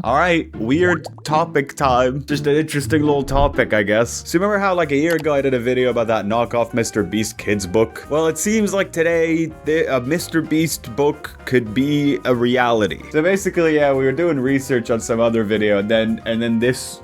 All right, weird topic time. Just an interesting little topic, I guess. So remember how like a year ago I did a video about that knockoff Mrbeast kids book? Well, it seems like today a Mrbeast book could be a reality. So basically, yeah, we were doing research on some other video, and then this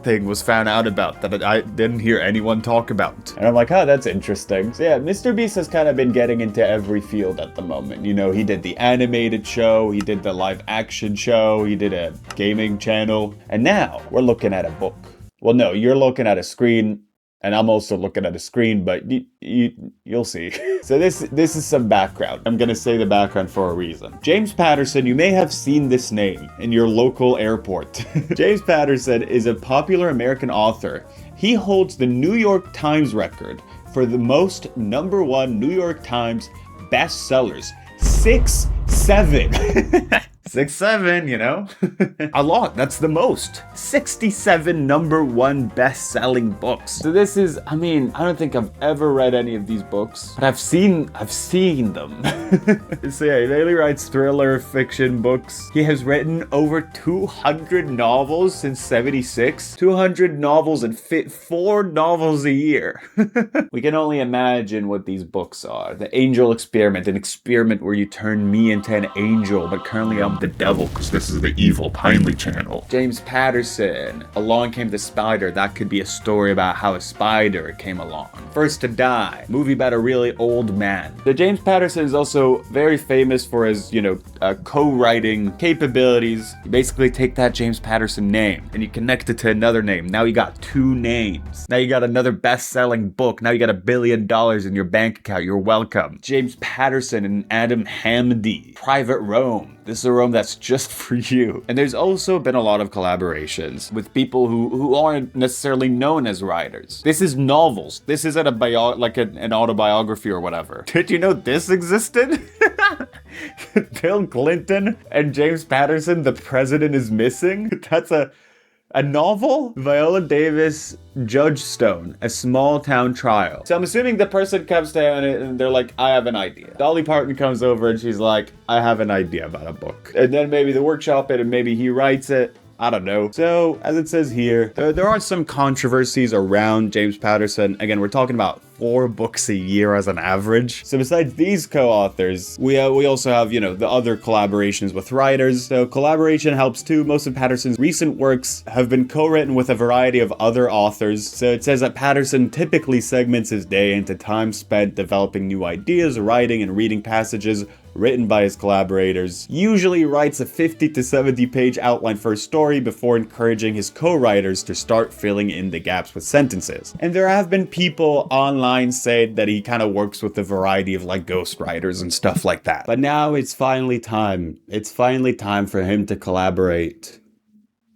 thing was found out about that I didn't hear anyone talk about. And I'm like, oh, that's interesting. So yeah, Mrbeast has kind of been getting into every field at the moment. You know, he did the animated show, he did the live action show, he did a gaming channel, and now we're looking at a book. Well, no, you're looking at a screen, and I'm also looking at a screen, but you'll see. So this is some background. I'm gonna say the background for a reason. James Patterson, you may have seen this name in your local airport. James Patterson is a popular American author. He holds the New York Times record for the most #1 New York Times bestsellers. 6, 7. 6, 7, you know? A lot, that's the most. 67 #1 best-selling books. So this is, I mean, I don't think I've ever read any of these books, but I've seen them. So yeah, he mainly writes thriller fiction books. He has written over 200 novels since '76. 200 novels and 4 novels a year. We can only imagine what these books are. The Angel Experiment, an experiment where you turn me into an angel, but currently I'm the devil because this is the evil Pinely channel. James Patterson, Along Came the Spider. That could be a story about how a spider came along. First to Die, movie about a really old man. So James Patterson is also very famous for his, co-writing capabilities. You basically take that James Patterson name and you connect it to another name. Now you got 2 names. Now you got another best-selling book. Now you got $1 billion in your bank account. You're welcome. James Patterson and Adam Hamdy. Private Rome. This is a Rome that's just for you. And there's also been a lot of collaborations with people who aren't necessarily known as writers. This is novels. This isn't an autobiography or whatever. Did you know this existed? Bill Clinton and James Patterson, The President is Missing? That's a novel? Viola Davis, Judge Stone, A Small Town Trial. So I'm assuming the person comes down and they're like, I have an idea. Dolly Parton comes over and she's like, I have an idea about a book. And then maybe they workshop it and maybe he writes it. I don't know. So, as it says here, there are some controversies around James Patterson. Again, we're talking about 4 books a year as an average. So besides these co-authors, we also have, the other collaborations with writers. So collaboration helps too. Most of Patterson's recent works have been co-written with a variety of other authors. So it says that Patterson typically segments his day into time spent developing new ideas, writing and reading passages written by his collaborators. Usually writes a 50 to 70 page outline for a story before encouraging his co-writers to start filling in the gaps with sentences. And there have been people online say that he kind of works with a variety of ghostwriters and stuff like that. But now it's finally time. It's finally time for him to collaborate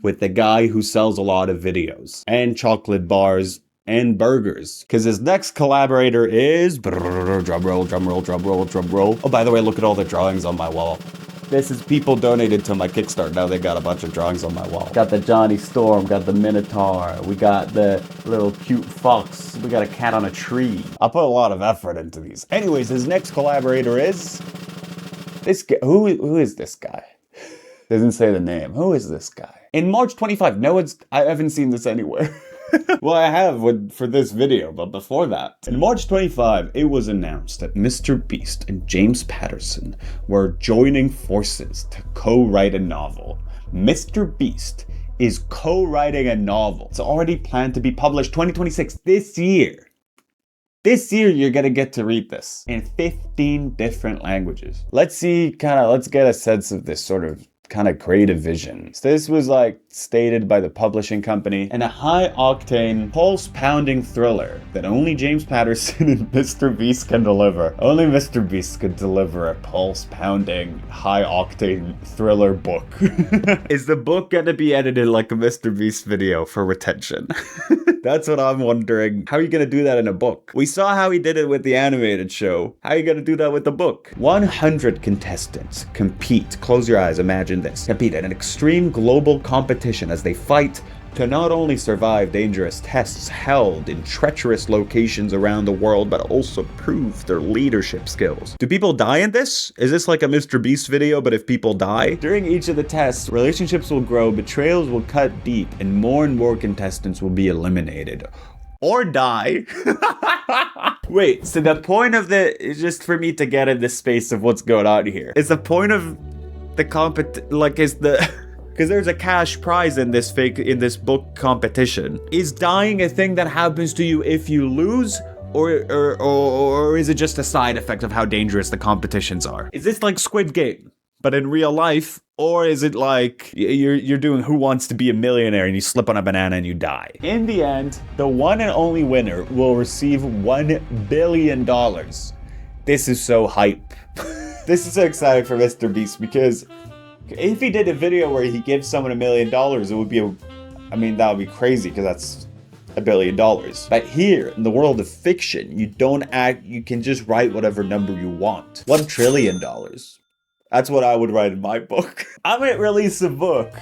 with the guy who sells a lot of videos and chocolate bars and burgers, because his next collaborator is drum roll. Oh, by the way, look at all the drawings on my wall. This is people donated to my Kickstarter. Now they got a bunch of drawings on my wall. Got the Johnny Storm, got the Minotaur, we got the little cute fox, we got a cat on a tree. I put a lot of effort into these. Anyways, his next collaborator is this guy. Who is this guy? Doesn't say the name. Who is this guy? In March 25, I haven't seen this anywhere. Well, I have for this video, but before that, in March 25, it was announced that Mrbeast and James Patterson were joining forces to co-write a novel. Mrbeast is co-writing a novel. It's already planned to be published 2026, this year. This year, you're gonna get to read this in 15 different languages. Let's get a sense of this sort of kind of creative vision. So this was stated by the publishing company, and a high-octane, pulse-pounding thriller that only James Patterson and Mrbeast can deliver. Only Mrbeast could deliver a pulse-pounding, high-octane thriller book. Is the book gonna be edited like a Mrbeast video for retention? That's what I'm wondering. How are you gonna do that in a book? We saw how he did it with the animated show. How are you gonna do that with the book? 100 contestants compete. Close your eyes, imagine this. Compete in an extreme global competition as they fight to not only survive dangerous tests held in treacherous locations around the world, but also prove their leadership skills. Do people die in this? Is this like a Mrbeast video, but if people die? During each of the tests, relationships will grow, betrayals will cut deep, and more contestants will be eliminated. Or die. Wait, so the point of just for me to get in the space of what's going on here, is the point of the because there's a cash prize in this book competition. Is dying a thing that happens to you if you lose? Or is it just a side effect of how dangerous the competitions are? Is this like Squid Game, but in real life? Or is it like you're doing Who Wants to Be a Millionaire and you slip on a banana and you die? In the end, the one and only winner will receive $1 billion. This is so hype. This is so exciting for Mrbeast, because if he did a video where he gives someone $1 million, it would be that would be crazy, because that's $1 billion. But here, in the world of fiction, you can just write whatever number you want. $1 trillion. That's what I would write in my book. I might release a book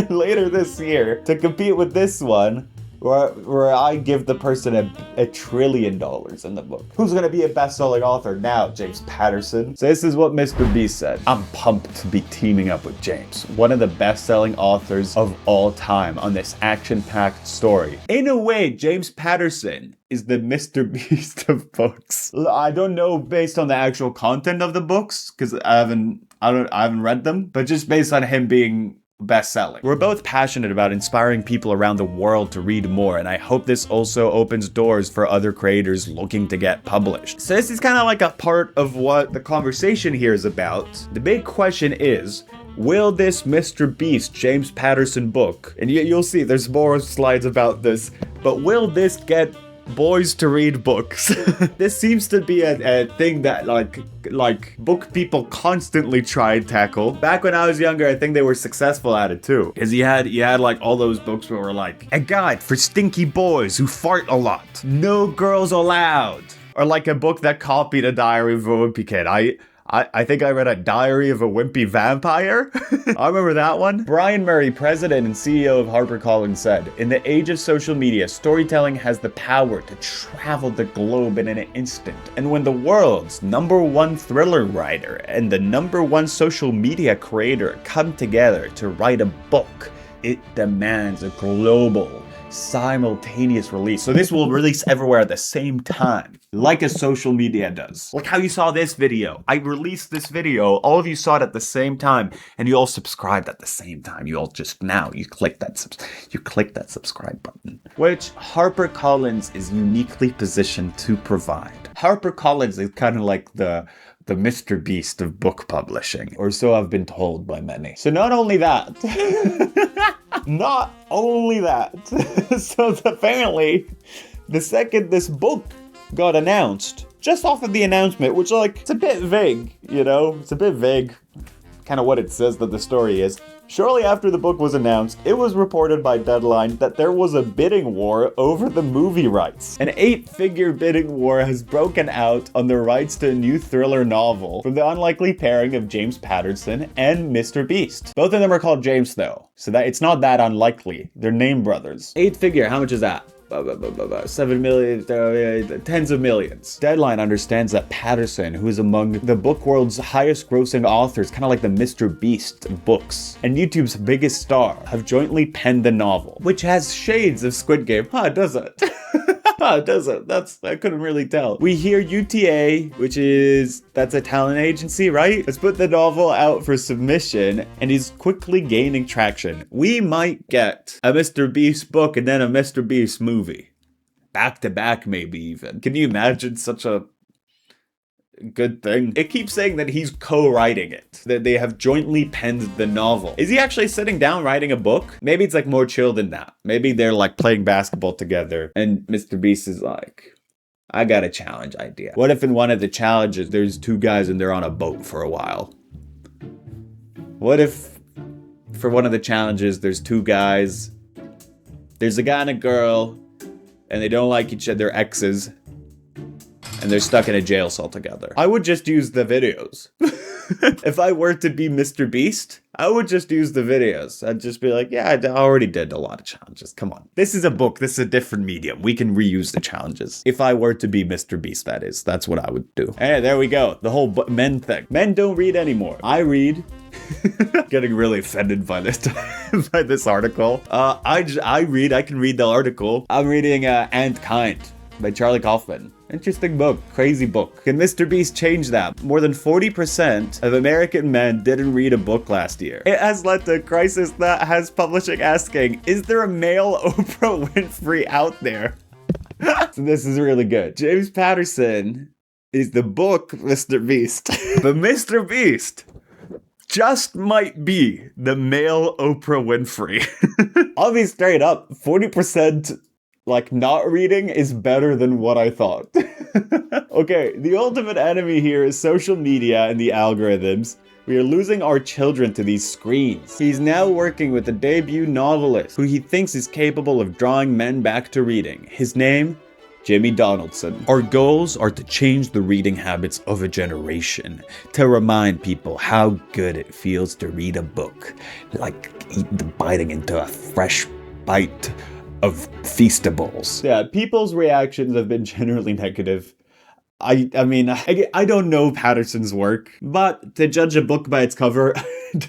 later this year to compete with this one, where I give the person $1 trillion in the book. Who's gonna be a best-selling author now? James Patterson. So this is what Mrbeast said. I'm pumped to be teaming up with James, one of the best-selling authors of all time, on this action-packed story. In a way, James Patterson is the Mrbeast of books. I don't know based on the actual content of the books, because I haven't read them, but just based on him being best-selling. We're both passionate about inspiring people around the world to read more, and I hope this also opens doors for other creators looking to get published. So this is kind of like a part of what the conversation here is about. The big question is, will this Mrbeast James Patterson book, and you'll see there's more slides about this, but will this get boys to read books? This seems to be a thing that like book people constantly try and tackle. Back when I was younger, I think they were successful at it too, because you had like all those books where were like a guide for stinky boys who fart a lot, no girls allowed, or like a book that copied A Diary of a Wimpy Kid. I think I read A Diary of a Wimpy Vampire. I remember that one. Brian Murray, president and CEO of HarperCollins, said, "In the age of social media, storytelling has the power to travel the globe in an instant. And when the world's #1 thriller writer and the #1 social media creator come together to write a book, it demands a global, simultaneous release." So this will release everywhere at the same time, like a social media does. Like how you saw this video. I released this video, all of you saw it at the same time, and you all subscribed at the same time. You all just you click that subscribe button, which HarperCollins is uniquely positioned to provide. HarperCollins is kind of like the Mrbeast of book publishing, or so I've been told by many. So not only that, so apparently, the second this book got announced, just off of the announcement, which it's a bit vague, it's a bit vague, kind of what it says that the story is. Shortly after the book was announced, it was reported by Deadline that there was a bidding war over the movie rights. An 8-figure bidding war has broken out on the rights to a new thriller novel from the unlikely pairing of James Patterson and Mrbeast. Both of them are called James though, so that it's not that unlikely. They're name brothers. 8-figure, how much is that? 7 million, tens of millions. Deadline understands that Patterson, who is among the book world's highest grossing authors, kind of like the Mrbeast of books, and YouTube's biggest star, have jointly penned the novel, which has shades of Squid Game. Does it? Does it? I couldn't really tell. We hear UTA, that's a talent agency, right? Has put the novel out for submission and is quickly gaining traction. We might get a Mrbeast book and then a Mrbeast movie. Back to back, maybe even. Can you imagine such a good thing? It keeps saying that he's co-writing it, that they have jointly penned the novel. Is he actually sitting down writing a book? Maybe it's more chill than that. Maybe they're playing basketball together and Mrbeast is I got a challenge idea. What if in one of the challenges there's 2 guys and they're on a boat for a while? What if for one of the challenges there's 2 guys, there's a guy and a girl, and they don't like each other, they're exes, and they're stuck in a jail cell together? I would just use the videos. If I were to be Mr. Beast, I would just use the videos. I'd just be like, yeah, I already did a lot of challenges. Come on. This is a book. This is a different medium. We can reuse the challenges. If I were to be Mr. Beast, that is. That's what I would do. Hey, there we go. The whole men thing. Men don't read anymore. I read. Getting really offended by this by this article. I read. I can read the article. I'm reading *And Kind* by Charlie Kaufman. Interesting book, crazy book. Can Mr. Beast change that? More than 40% of American men didn't read a book last year. It has led to a crisis that has publishing asking, is there a male Oprah Winfrey out there? So this is really good. James Patterson is the book Mr. Beast. But Mr. Beast just might be the male Oprah Winfrey. I'll be straight up, 40% like not reading is better than what I thought. Okay, the ultimate enemy here is social media and the algorithms. We are losing our children to these screens. He's now working with a debut novelist who he thinks is capable of drawing men back to reading. His name? Jimmy Donaldson. Our goals are to change the reading habits of a generation, to remind people how good it feels to read a book, like biting into a fresh bite of Feastables. Yeah, people's reactions have been generally negative. I mean, I don't know Patterson's work, but to judge a book by its cover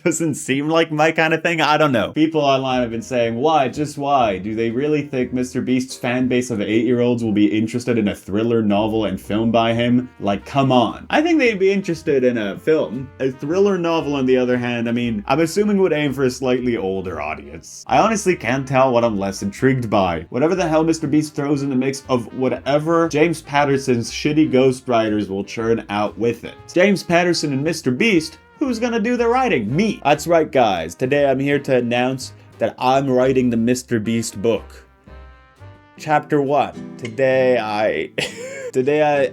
doesn't seem like my kind of thing. I don't know. People online have been saying, why? Just why? Do they really think Mr. Beast's fan base of 8-year-olds will be interested in a thriller novel and film by him? Like, come on. I think they'd be interested in a film. A thriller novel, on the other hand, I mean, I'm assuming would aim for a slightly older audience. I honestly can't tell what I'm less intrigued by. Whatever the hell Mr. Beast throws in the mix of whatever James Patterson's shitty ghostwriters will churn out with it. It's James Patterson and Mr. Beast. Who's gonna do the writing? Me. That's right, guys. Today I'm here to announce that I'm writing the Mr. Beast book. Chapter 1. Dear Diary, today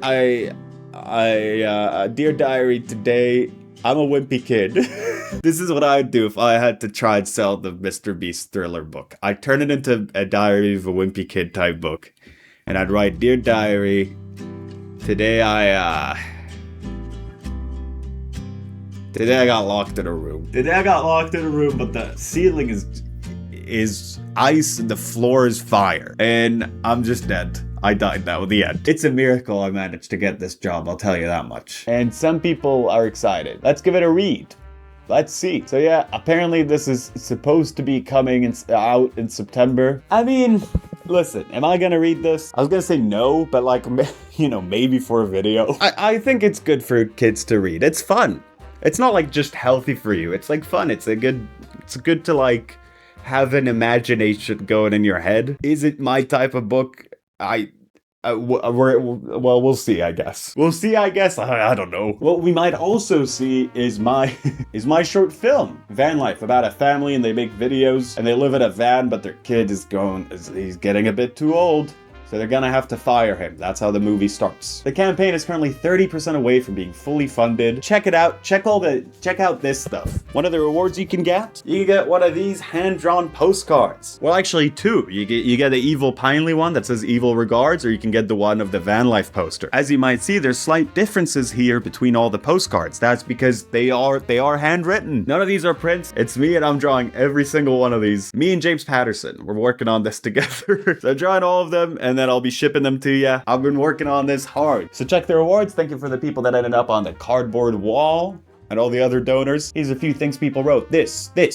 I'm a wimpy kid. This is what I'd do if I had to try and sell the Mr. Beast thriller book. I'd turn it into a Diary of a Wimpy Kid type book. And I'd write, Dear Diary, Today I got locked in a room. But the ceiling is ice and the floor is fire. And I'm just dead. I died now at the end. It's a miracle I managed to get this job, I'll tell you that much. And some people are excited. Let's give it a read. Let's see. So yeah, apparently this is supposed to be coming out in September. I mean, listen, am I gonna read this? I was gonna say no, but like, you know, maybe for a video. I think it's good for kids to read. It's fun. It's not like just healthy for you. It's like fun. It's good to like have an imagination going in your head. Is it my type of book? We'll see, I guess. I don't know. What we might also see is my short film, Van Life, about a family and they make videos and they live in a van, but their kid he's getting a bit too old. So they're gonna have to fire him. That's how the movie starts. The campaign is currently 30% away from being fully funded. Check it out. Check out this stuff. One of the rewards you can get? You can get one of these hand-drawn postcards. Well, actually two. You get the Evil Pinely one that says Evil Regards, or you can get the one of the Van Life poster. As you might see, there's slight differences here between all the postcards. That's because they are handwritten. None of these are prints. It's me and I'm drawing every single one of these. Me and James Patterson. We're working on this together. So I'm drawing all of them and then I'll be shipping them to you. I've been working on this hard. So check the rewards. Thank you for the people that ended up on the cardboard wall and all the other donors. Here's a few things people wrote. This, and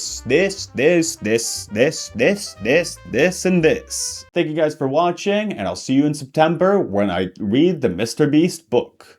this. Thank you guys for watching, and I'll see you in September when I read the Mr. Beast book.